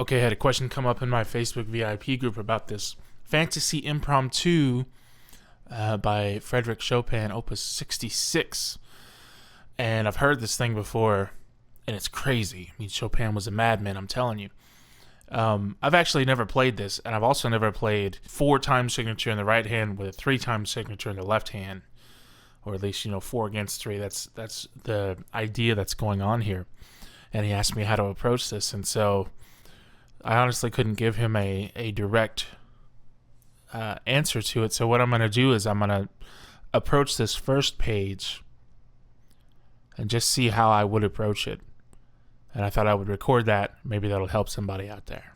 Okay, I had a question come up in my Facebook VIP group about this Fantasie Impromptu by Frédéric Chopin, Opus 66. And I've heard this thing before, and it's crazy. I mean, Chopin was a madman, I'm telling you. I've actually never played this, and I've also never played 4-time signature in the right hand with a 3-time signature in the left hand, or at least 4 against 3. That's the idea that's going on here. And he asked me how to approach this, and so I honestly couldn't give him a direct answer to it. So what I'm going to do is I'm going to approach this first page and just see how I would approach it. And I thought I would record that. Maybe that'll help somebody out there.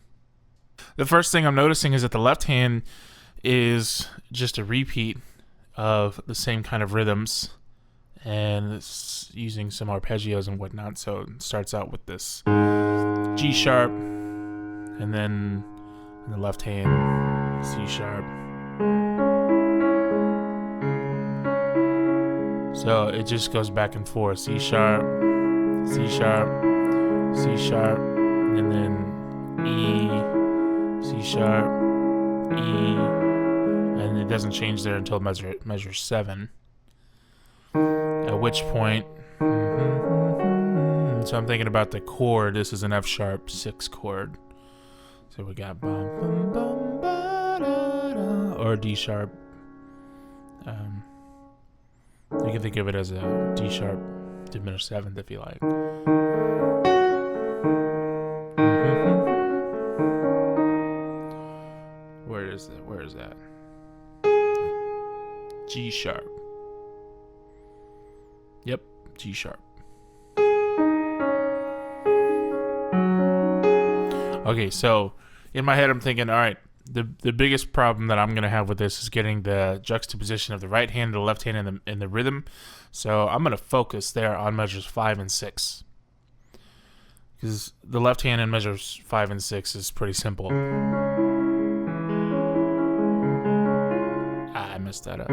The first thing I'm noticing is that the left hand is just a repeat of the same kind of rhythms, and it's using some arpeggios and whatnot. So it starts out with this G sharp, and then in the left hand, C sharp. So it just goes back and forth. C sharp, C sharp, C sharp, and then E, C sharp, E, and it doesn't change there until measure 7. At which point, so I'm thinking about the chord. This is an F sharp 6 chord. So we got bum, bum, bum, ba, da, da, or D sharp. You can think of it as a D sharp diminished 7th if you like. Where is that? G sharp. Yep, G sharp. Okay, so in my head I'm thinking, all right, the biggest problem that I'm going to have with this is getting the juxtaposition of the right hand and the left hand in the rhythm. So I'm going to focus there on measures 5 and 6. Because the left hand in measures 5 and 6 is pretty simple. I messed that up.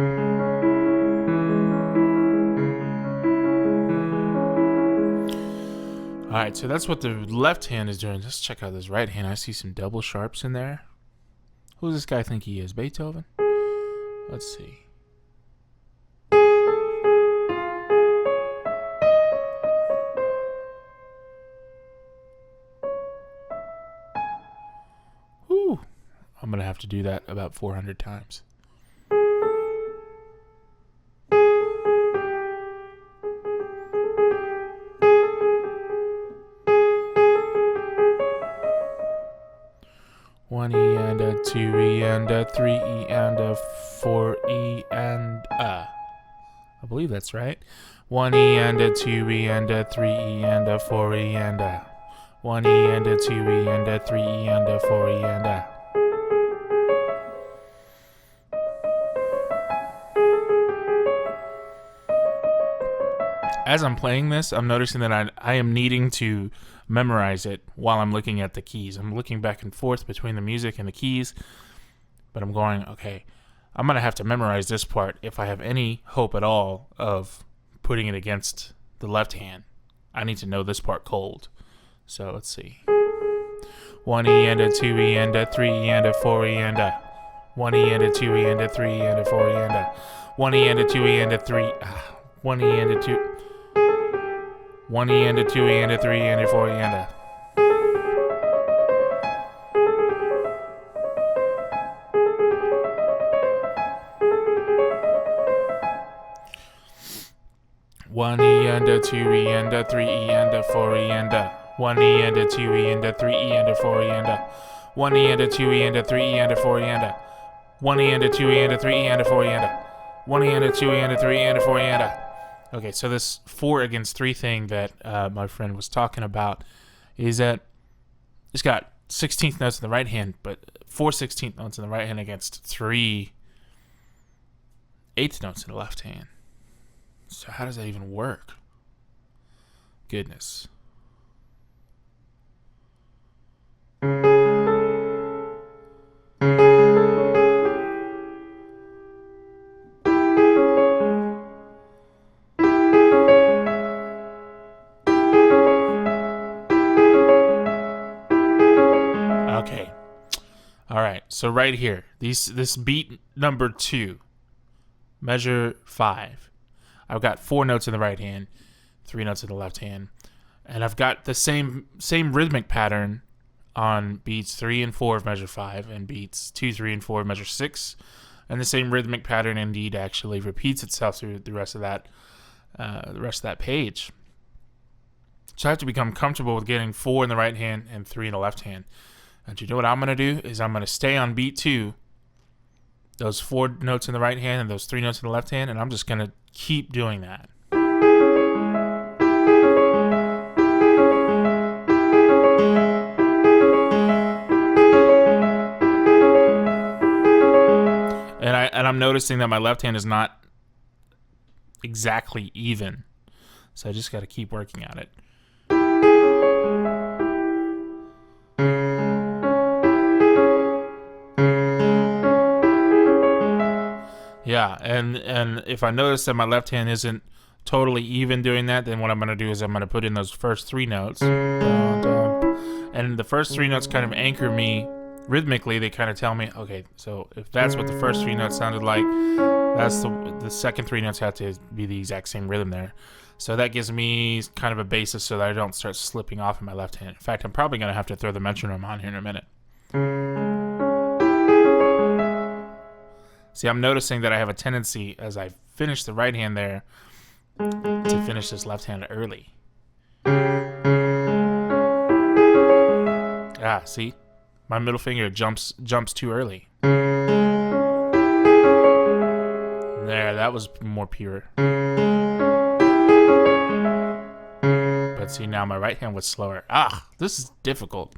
Alright, so that's what the left hand is doing. Let's check out this right hand. I see some double sharps in there. Who does this guy think he is? Beethoven? Let's see. Whew. I'm going to have to do that about 400 times. One E and a 2 E and a 3 E and a 4 E and I believe that's right. 1 E and a 2 E and a 3 E and a 4 E and a 1 E and a 2 E and a 3 E and a 4 E and a. As I'm playing this, I'm noticing that I am needing to memorize it while I'm looking at the keys. I'm looking back and forth between the music and the keys, but I'm going, okay, I'm going to have to memorize this part if I have any hope at all of putting it against the left hand. I need to know this part cold. So let's see. 1 E and a 2 E and a 3 E and a 4 E and a 1 E and a 2 E and a 3 E and a 4 E and a 1 E and a 2 E and a 3 1 E and a 2 1 E and a 2 E and a 3 E and a 4 E and a. One E and a 2 E and a 3 E and a 4 E and a 1 E and a 2 E and a 3 E and a 4 E and a 1 E and a 2 E and a 3 E and a 4 E and a 1 E and a 2 E and a 3 E and a 4 E and a 1 E and a 2 E and a 3 E and a 4 E and a. Okay, so this 4 against 3 thing that my friend was talking about is that it's got 16th notes in the right hand, but 4 16th notes in the right hand against 3 8th notes in the left hand. So how does that even work? Goodness. right, so right here, this beat number 2, measure 5. I've got 4 notes in the right hand, 3 notes in the left hand, and I've got the same rhythmic pattern on beats 3 and 4 of measure 5 and beats 2, 3, and 4 of measure 6, and the same rhythmic pattern indeed actually repeats itself through the rest of that page. So I have to become comfortable with getting 4 in the right hand and 3 in the left hand. And you know what I'm going to do is I'm going to stay on beat 2, those 4 notes in the right hand and those 3 notes in the left hand, and I'm just going to keep doing that. And I'm noticing that my left hand is not exactly even. So I just got to keep working at it. Yeah, and if I notice that my left hand isn't totally even doing that, then what I'm going to do is I'm going to put in those first 3 notes. And the first 3 notes kind of anchor me rhythmically. They kind of tell me, okay, so if that's what the first 3 notes sounded like, that's the second 3 notes have to be the exact same rhythm there. So that gives me kind of a basis so that I don't start slipping off in my left hand. In fact, I'm probably going to have to throw the metronome on here in a minute. See, I'm noticing that I have a tendency, as I finish the right hand there, to finish this left hand early. Ah, see? My middle finger jumps too early. There, that was more pure. But see, now my right hand was slower. Ah, this is difficult.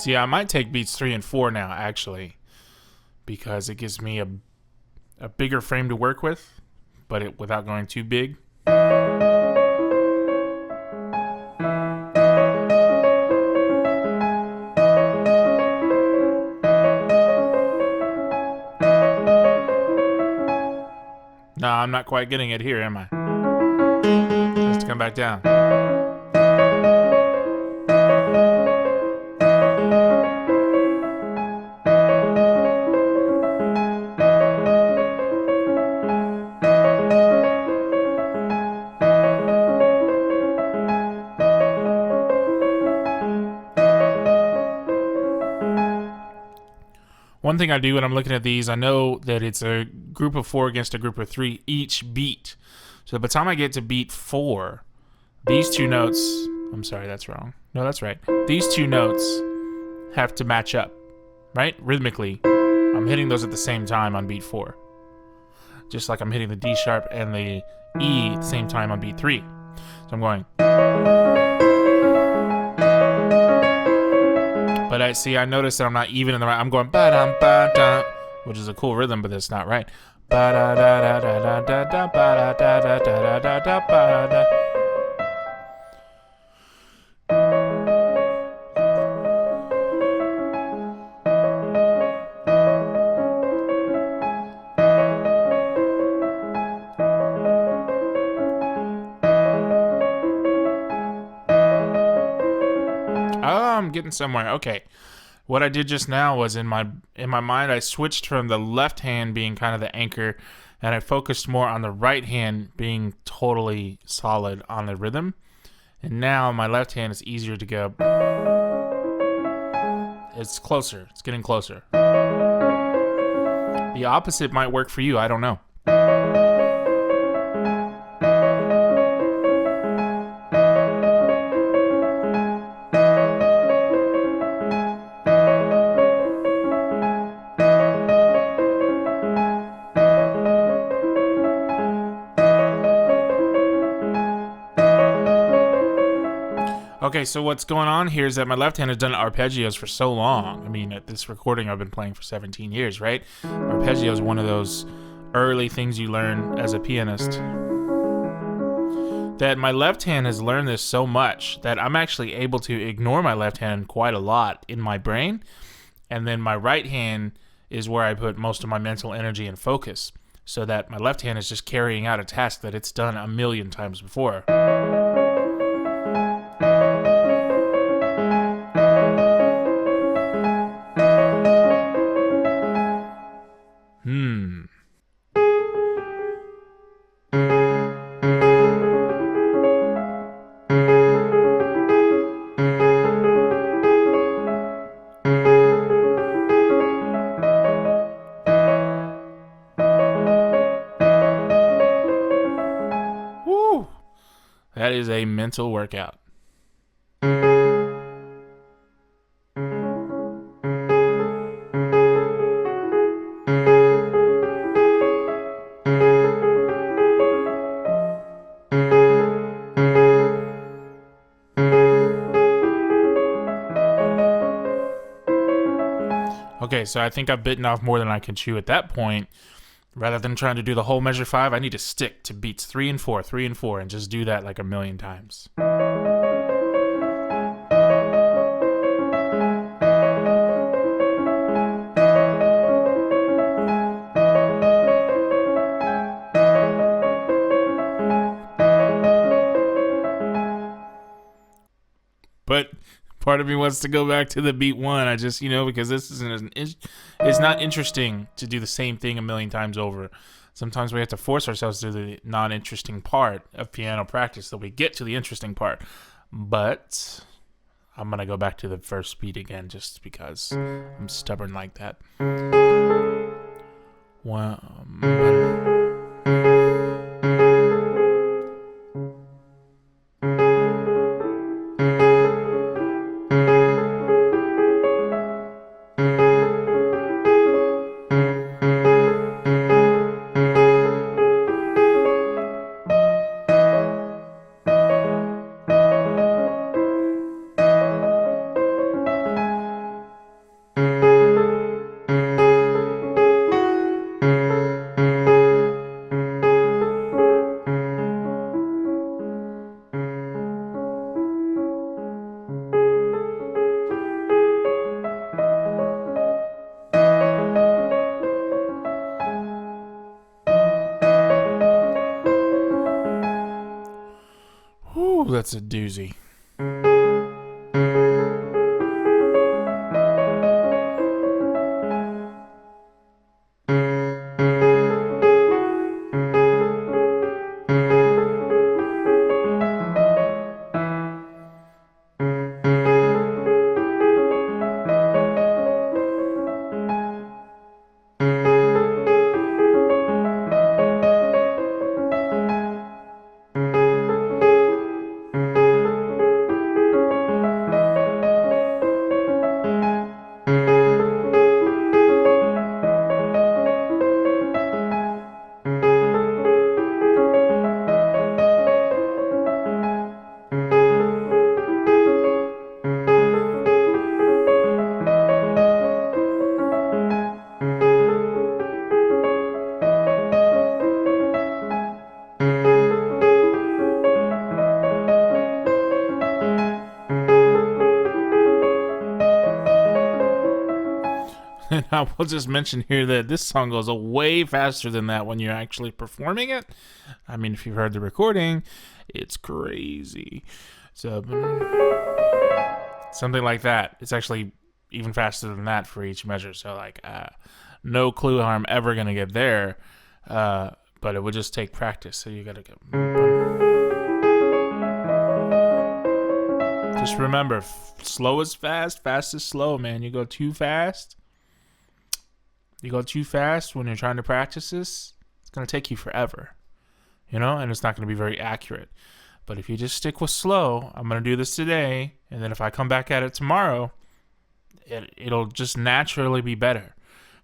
See, I might take beats 3 and 4 now, actually, because it gives me a bigger frame to work with, but without going too big. No, I'm not quite getting it here, am I? Let's come back down. One thing I do when I'm looking at these, I know that it's a group of 4 against a group of 3 each beat. So by the time I get to beat 4, these 2 notes... I'm sorry, that's wrong. No, that's right. These 2 notes have to match up, right? Rhythmically, I'm hitting those at the same time on beat 4. Just like I'm hitting the D sharp and the E at the same time on beat 3. So I'm going... But I notice that I'm not even in the right. I'm going ba-dum, ba-dum, which is a cool rhythm, but it's not right. Ba-da-da-da-da-da-da, ba-da-da-da-da-da-da-da-da-da. I'm getting somewhere. Okay. What I did just now was in my mind, I switched from the left hand being kind of the anchor, and I focused more on the right hand being totally solid on the rhythm. And now my left hand is easier to go. It's closer. It's getting closer. The opposite might work for you. I don't know. Okay, so what's going on here is that my left hand has done arpeggios for so long. I mean, at this recording, I've been playing for 17 years, right? Arpeggio is one of those early things you learn as a pianist. That my left hand has learned this so much that I'm actually able to ignore my left hand quite a lot in my brain. And then my right hand is where I put most of my mental energy and focus, so that my left hand is just carrying out a task that it's done a million times before. Woo! That is a mental workout. Okay, so I think I've bitten off more than I can chew at that point. Rather than trying to do the whole measure 5, I need to stick to beats 3 and 4, 3 and 4, and just do that like a million times. But part of me wants to go back to the beat 1. I just, because this isn't it's not interesting to do the same thing a million times over. Sometimes we have to force ourselves to do the non-interesting part of piano practice so we get to the interesting part. But I'm going to go back to the first beat again just because I'm stubborn like that. Whew, that's a doozy. And I will just mention here that this song goes way faster than that when you're actually performing it. I mean, if you've heard the recording, it's crazy. So, something like that. It's actually even faster than that for each measure. So, no clue how I'm ever going to get there. But it would just take practice. So, you got to go. Just remember, slow is fast, fast is slow, man. You go too fast when you're trying to practice this, it's going to take you forever, and it's not going to be very accurate. But if you just stick with slow, I'm going to do this today, and then if I come back at it tomorrow, it'll just naturally be better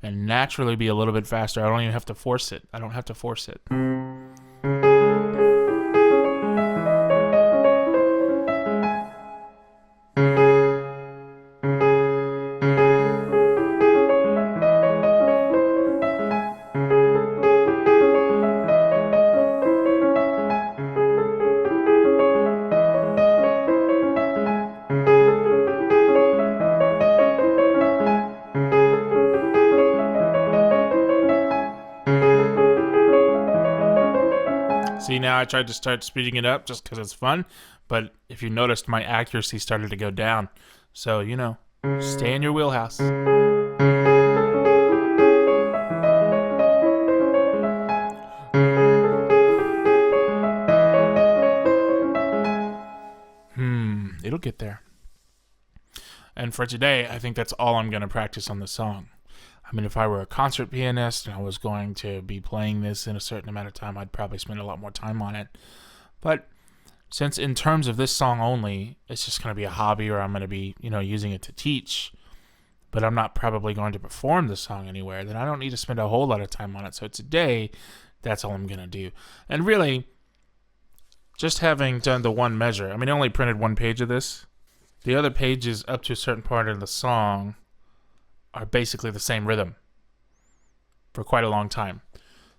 and naturally be a little bit faster. I don't even have to force it. now. I tried to start speeding it up just because it's fun. But if you noticed, my accuracy started to go down. So, stay in your wheelhouse. It'll get there. And for today, I think that's all I'm going to practice on the song. I mean, if I were a concert pianist and I was going to be playing this in a certain amount of time, I'd probably spend a lot more time on it. But since in terms of this song only, it's just going to be a hobby, or I'm going to be, using it to teach, but I'm not probably going to perform the song anywhere, then I don't need to spend a whole lot of time on it. So today, that's all I'm going to do. And really, just having done the one measure, I only printed one page of this. The other pages up to a certain part of the song are basically the same rhythm for quite a long time.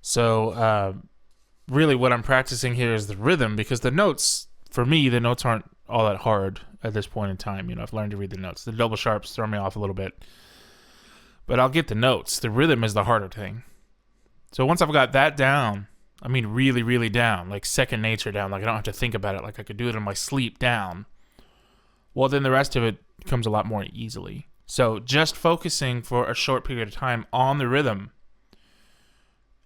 So really what I'm practicing here is the rhythm, because the notes, for me, the notes aren't all that hard at this point in time. I've learned to read the notes. The double sharps throw me off a little bit. But I'll get the notes. The rhythm is the harder thing. So once I've got that down, really, really down, like second nature down, like I don't have to think about it, like I could do it in my sleep down, well, then the rest of it comes a lot more easily. So just focusing for a short period of time on the rhythm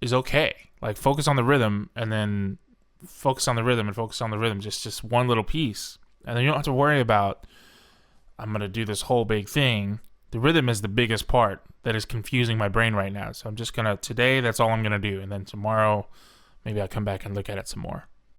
is okay. Like focus on the rhythm and then focus on the rhythm and focus on the rhythm, just one little piece. And then you don't have to worry about, I'm going to do this whole big thing. The rhythm is the biggest part that is confusing my brain right now. So I'm just going to, today, that's all I'm going to do. And then tomorrow, maybe I'll come back and look at it some more.